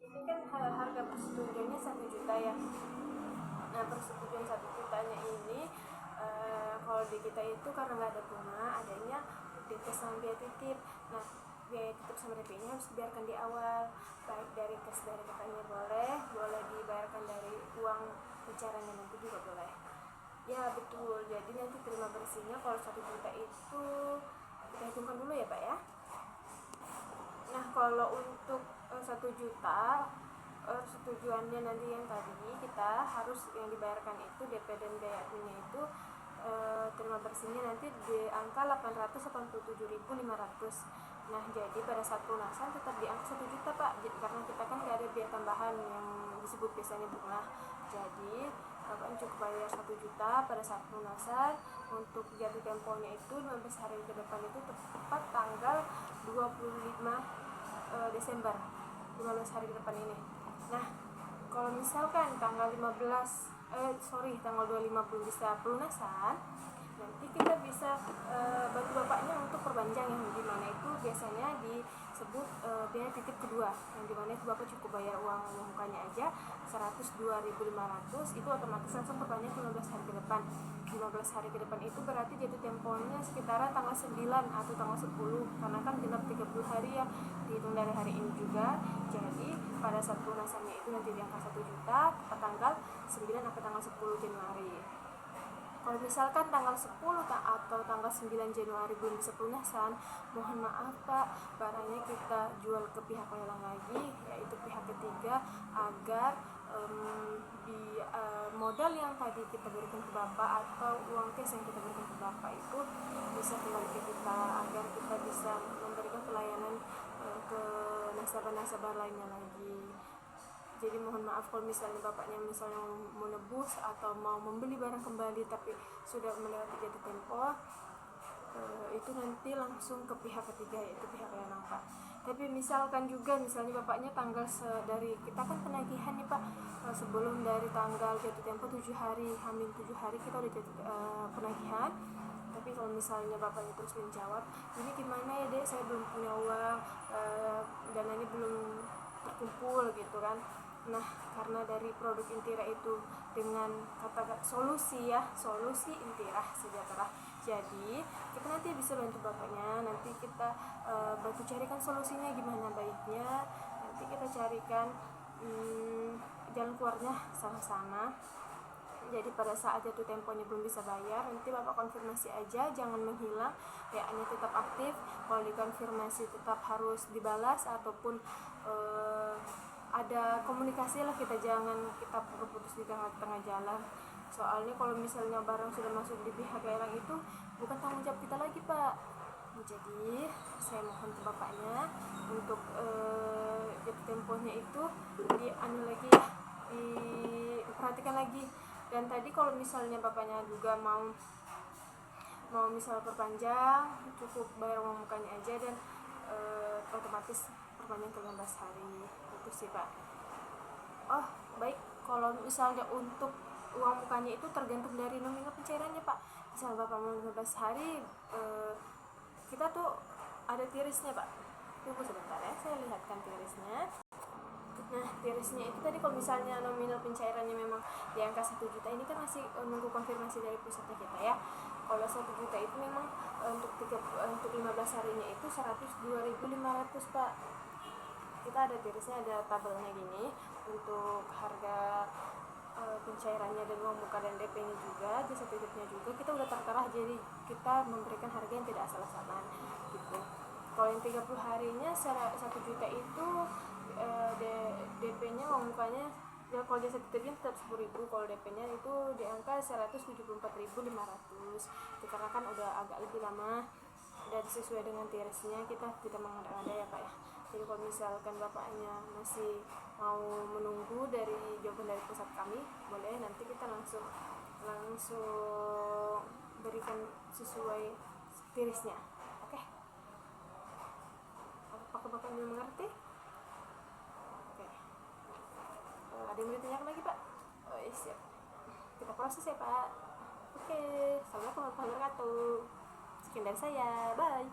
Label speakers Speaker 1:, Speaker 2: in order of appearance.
Speaker 1: Ini kan harga persetujuannya 1 juta ya. Nah, persetujuan 1 jutanya ini kalau di kita itu karena nggak ada bunga, adanya DP sama biaya titip. Nah, biaya titip sama DP ini harus dibayarkan di awal, baik dari cash dari kakaknya boleh dibayarkan dari uang pencairannya nanti juga boleh. Ya betul, jadi nanti terima bersihnya kalau 1 juta itu kita hitungkan dulu ya Pak ya. Nah, kalau untuk 1 juta setujuannya nanti yang tadi kita harus yang dibayarkan itu DP dan biaya adminnya itu terima bersihnya nanti di angka 887.500. Nah, jadi pada saat pelunasan tetap di angka 1 juta Pak, karena kita kan nggak ada biaya tambahan yang disebut biasanya bunga. Jadi Bapak cukup bayar 1 juta pada saat pelunasan. Untuk jatuh temponya itu 15 hari ke depan itu tepat tanggal 25 Desember, 15 hari ke depan ini. Nah, kalau misalkan tanggal 25 belum bisa pelunasan, nanti kita bisa bantu bapaknya untuk perpanjang, yang dimana itu biasanya disebut biaya titip kedua, yang dimana itu bapak cukup bayar uang mukanya aja 102.500, itu otomatis langsung perpanjang 15 hari ke depan. 15 hari ke depan itu berarti jatuh temponya sekitaran tanggal 9 atau tanggal 10, karena kan genap 30 hari ya, dihitung dari hari ini juga. Jadi pada saat pelunasannya itu nanti di angka 1 juta tepat tanggal 9 atau tanggal 10 Januari. Kalau misalkan tanggal 10 atau tanggal 9 Januari belum bisa pelunasan, mohon maaf Pak, barangnya kita jual ke pihak lelang lagi, yaitu pihak ketiga, agar di modal yang tadi kita berikan ke Bapak atau uang cash yang kita berikan ke Bapak itu bisa kembali ke kita, agar kita bisa memberikan pelayanan ke nasabah-nasabah lainnya lagi. Jadi mohon maaf kalau misalnya bapaknya misalnya mau nebus atau mau membeli barang kembali tapi sudah melewati jatuh tempo, itu nanti langsung ke pihak ketiga, yaitu pihak lelang Pak. Tapi misalkan juga misalnya bapaknya tanggal dari kita kan penagihan nih Pak, sebelum dari tanggal jatuh tempo 7 hari, hamil 7 hari kita udah penagihan. Tapi kalau misalnya bapaknya terus menjawab, ini gimana ya dek, saya belum punya uang, dananya belum terkumpul gitu kan. Nah, karena dari produk Intira itu dengan kata solusi Intira Sejahtera, jadi kita nanti bisa bantu bapaknya, nanti kita bantu carikan solusinya gimana baiknya, nanti kita carikan jalan keluarnya sama-sama. Jadi pada saat jatuh temponya belum bisa bayar, nanti bapak konfirmasi aja, jangan menghilang, WA-nya tetap aktif. Kalau dikonfirmasi tetap harus dibalas ataupun ada komunikasi lah, kita jangan kita putus di tengah jalan. Soalnya kalau misalnya barang sudah masuk di pihak lelang itu bukan tanggung jawab kita lagi Pak. Jadi saya mohon ke bapaknya untuk jatuh temponya itu diperhatikan lagi. Dan tadi kalau misalnya bapaknya juga mau misal perpanjang, cukup bayar uang mukanya aja dan otomatis perpanjang ke 15 hari. Itu sih Pak. Oh baik, kalau misalnya untuk uang mukanya itu tergantung dari nominal pencairannya Pak. Misal bapak mau 15 hari, kita tuh ada tirisnya Pak. Tunggu sebentar ya, saya lihatkan tirisnya. Nah, tirisnya itu tadi kalau misalnya nominal pencairannya memang di angka 1 juta, ini kan masih nunggu konfirmasi dari pusatnya kita ya. Kalau 1 juta itu memang untuk 15 harinya itu 102.500 Pak. Kita ada tirisnya, ada tabelnya gini untuk harga pencairannya dan uang muka dan DP-nya juga, jasa titipnya juga kita udah tertera, jadi kita memberikan harga yang tidak asal-asalan gitu. Kalau yang 30 harinya 1 juta itu DP-nya uang mukanya ya, kalau jasa titipnya tetap 10.000, kalau DP-nya itu di angka 174.500. Karena kan udah agak lebih lama dan sesuai dengan tirisnya, kita tidak mengada-ngada ya Pak ya. Jadi kalau misalkan bapaknya masih mau menunggu dari jawaban dari pusat kami, boleh, nanti kita langsung berikan sesuai tirisnya. Oke, apakah bapak belum mengerti? Oke. Ada yang mau ditanyakan lagi Pak? Oh, siap, kita proses ya Pak. Oke, assalamualaikum warahmatullahi wabarakatuh. Sekian dari saya, bye.